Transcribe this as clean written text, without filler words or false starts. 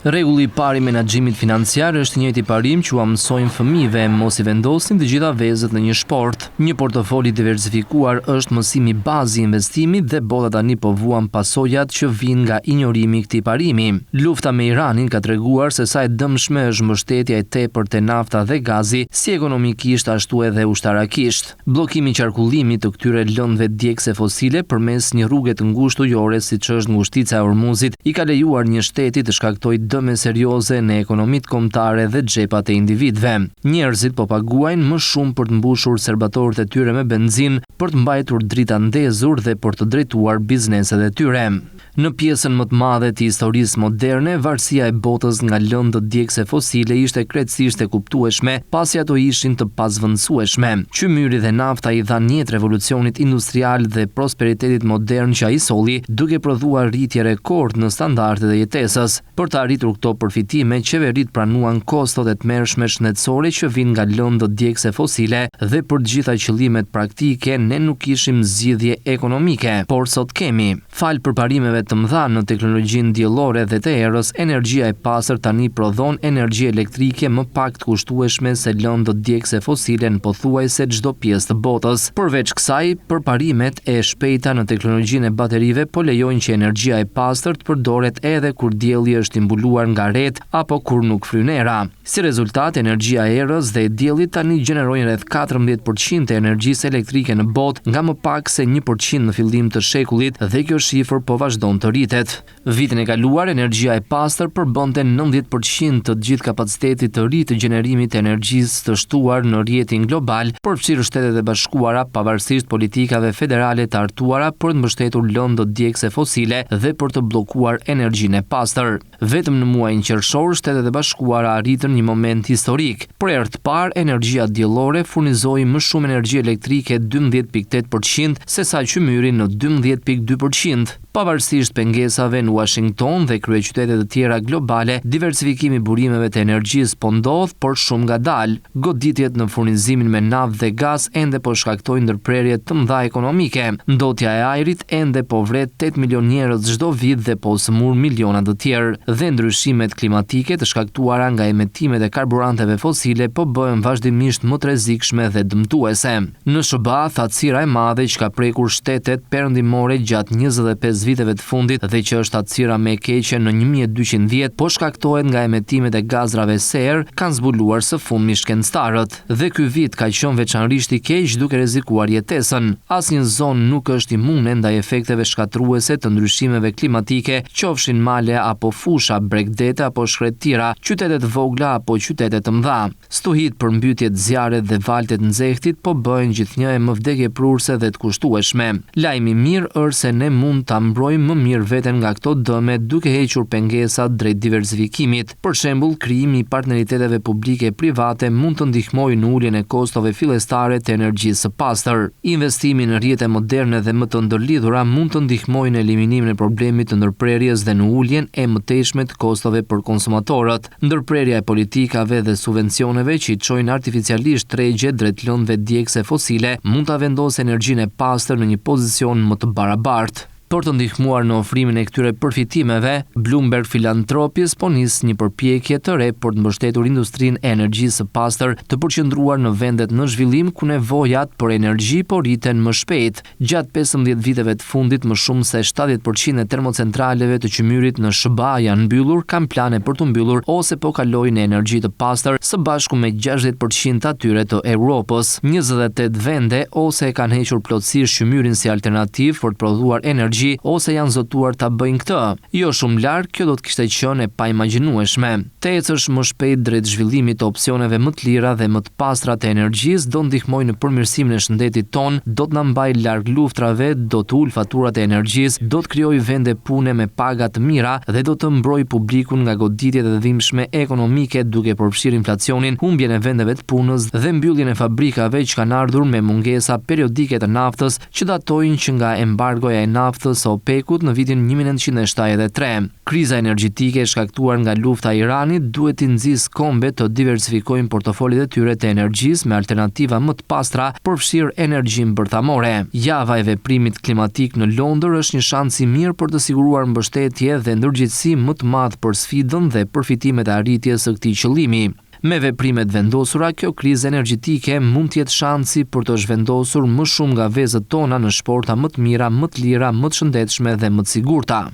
Rregulli I parë I menaxhimit financiar është I njëjti parim që ua mësojmë fëmijëve mos I vendosin të gjitha vezët në një sport. Një portofol I diversifikuar është mësimi bazë I investimit dhe bota tani po vuan pasojat që vijnë nga injorimi I këtij parimi. Lufta me Iranin ka treguar se sa e dëmshme është mbështetja e tepërt te nafta dhe gazi, si ekonomikisht ashtu edhe ushtarakisht. Bllokimi I qarkullimit të këtyre lëndëve djegëse fosile përmes një rruge të ngushtë ujore siç është ngushtica e Hormuzit I ka lejuar një shteti të shkaktojë dëme serioze në ekonomitë kombëtare dhe xhepat e individëve. Njerëzit po paguajnë më shumë për të mbushur serbatorët e tyre me benzinë, për të mbajtur drita ndezur dhe për të drejtuar bizneset e tyre. Në pjesën më të madhe të historisë moderne, varësia e botës nga lëndët djegëse fosile ishte krejtësisht e kuptueshme, pasi ato ishin të pazvendësueshme. Qymyri dhe nafta I dhan jetë revolucionit industrial dhe prosperitetit modern që ai solli, duke prodhuar rritje rekord në standardet e jetesës. Për të arritur këto përfitime, qeveritë pranuan kostot e tmerrshme shëndetësore që vijnë nga lëndët djegëse fosile dhe për të gjitha qëllimet praktike ne nuk kishim zgjidhje ekonomike, por sot kemi. Fal përparimeve të mëdha në teknologjinë diellore dhe të erës, energjia e pastër tani prodhon energji elektrike më pak të kushtueshme se lëndët djegëse fosile në pothuajse çdo pjesë të botës. Përveç kësaj, përparimet e shpejta në teknologjinë e baterive po lejojnë që energjia e pastër të përdoret edhe kur dielli është I mbuluar nga ret apo kur nuk fryn era. Si rezultat, energjia e erës dhe e diellit tani gjenerojnë rreth 14% e energjisë elektrike në botë, nga më pak se 1% në fillim të shekullit dhe kjo shifër po vazhdon të rritet. Vitin e kaluar, energjia e pastër përbënte 90% të gjithë kapacitetit të ri të gjenerimit të energjisë të shtuar në rrjetin global, përfshirë Shtetet e Bashkuara, pavarësisht politikave federale të artuara për të mbështetur lëndët djegëse fosile dhe për të bllokuar energjinë e pastër. Vetëm në muajin qershor, Shtetet e Bashkuara arritën një moment historik. Për herë të parë, energjia diellore furnizoi më shumë energji elektrike 12.8% se sa qymyri në 12.2%. Pavarësisht pengesave në Washington dhe kryeqytete të tjera globale, diversifikimi I burimeve të energjisë po ndodh, por shumë ngadalë. Goditjet në furnizimin me naftë dhe gaz ende po shkaktojnë ndërprerje të mëdha ekonomike. Ndotja e ajrit ende po vret 8 milion njerëz çdo vit dhe po smur miliona të tjerë. Dhe ndryshimet klimatike të shkaktuara nga emetimet e karburanteve fosile po bëhen vazhdimisht më të rrezikshme dhe dëmtuese. Në SBA, thatësira e madhe që ka prekur shtetet perëndimore gjatë 25 viteve të fundit dhe që është thatësira më e keqe në 1200 vjet, po shkaktohet nga emetimet e gazrave ser, kanë zbuluar së fundmi shkencëtarët. Dhe ky vit ka qenë veçanërisht I keq duke rrezikuar jetesën. Asnjë zonë nuk është imune ndaj efekteve shkatruese të ndryshimeve klimatike, qofshin male apo fusha, bregdete apo shkretira, qytete të vogla apo qytete të mëdha. Stuhit për mbytjet zjarre dhe valtet nxehtit po bëjnë gjithnjë më vdekjeprurse dhe të kushtueshme. Lajmi I mirë është se ne mund ta mbrojmë më mirë veten nga këto dëme duke hequr pengesat drejt diversifikimit. Për shembull, krijimi I partneriteteve publike e private mund të ndihmojë në uljen e kostove fillestare të energjisë së pastër. Investimi në rrjete moderne dhe më të ndërlidhura mund të ndihmojë në eliminimin e problemit të ndërprerjes dhe në uljen e mëtejshme të kostove për konsumatorët. Ndërprerja e politikave dhe subvencioneve që I çojnë artificialisht tregje drejt lëndëve djegëse fosile mund ta vendosë energjinë e pastër në një pozicion më të barabartë. Për të ndihmuar në ofrimin e këtyre përfitimeve, Bloomberg Philanthropies po nis një përpjekje të re për të mbështetur industrinë e energjisë së pastër të përqendruar në vendet në zhvillim ku nevojat për energji po rriten më shpejt. Gjatë 15 viteve të fundit, më shumë se 70% e termocentraleve të qymyrit në SBA janë mbyllur, kanë plane për të mbyllur ose po kalojnë në energji të pastër, së bashku me 60% atyre të Europës. 28 vende ose e kanë hequr plotësisht qymyrin si alternativë për të prodhuar energji ose janë zotuar ta bëjnë këtë. Jo shumë larg, kjo do të kishte qenë e paimagjinueshme. Të ecësh më shpejt drejt zhvillimit të opsioneve më të lira dhe më të pastra të energjisë do ndihmojë në përmirësimin e shëndetit ton, do të na mbajë larg luftrave, do të ulë faturat e energjisë, do të krijojë vende pune me paga të mira dhe do të mbrojë publikun nga goditjet e dhimbshme ekonomike duke përfshirë inflacionin, humbjen e vendeve të punës dhe mbylljen e fabrikave që kanë ardhur me mungesa periodike të naftës që datojnë që nga embargoja e naftës luftës së OPEC-ut në vitin 1973. Kriza energjitike e shkaktuar nga lufta e Iranit duhet t'i nxjisë kombet të diversifikojnë portofolit e tyre të energjisë me alternativa më të pastra përfshirë energjinë bërthamore. Java e veprimit klimatik në Londër është një shans i mirë për të siguruar mbështetje dhe ndërgjegjësi më të madh për sfidën dhe përfitimet e arritjes së këtij qëllimi. Me veprimet vendosura, kjo krizë energjitike mund të jetë shansi për të zhvendosur më shumë nga vezët tona në shporta më të mira, më të lira, më të shëndetshme dhe më të sigurta.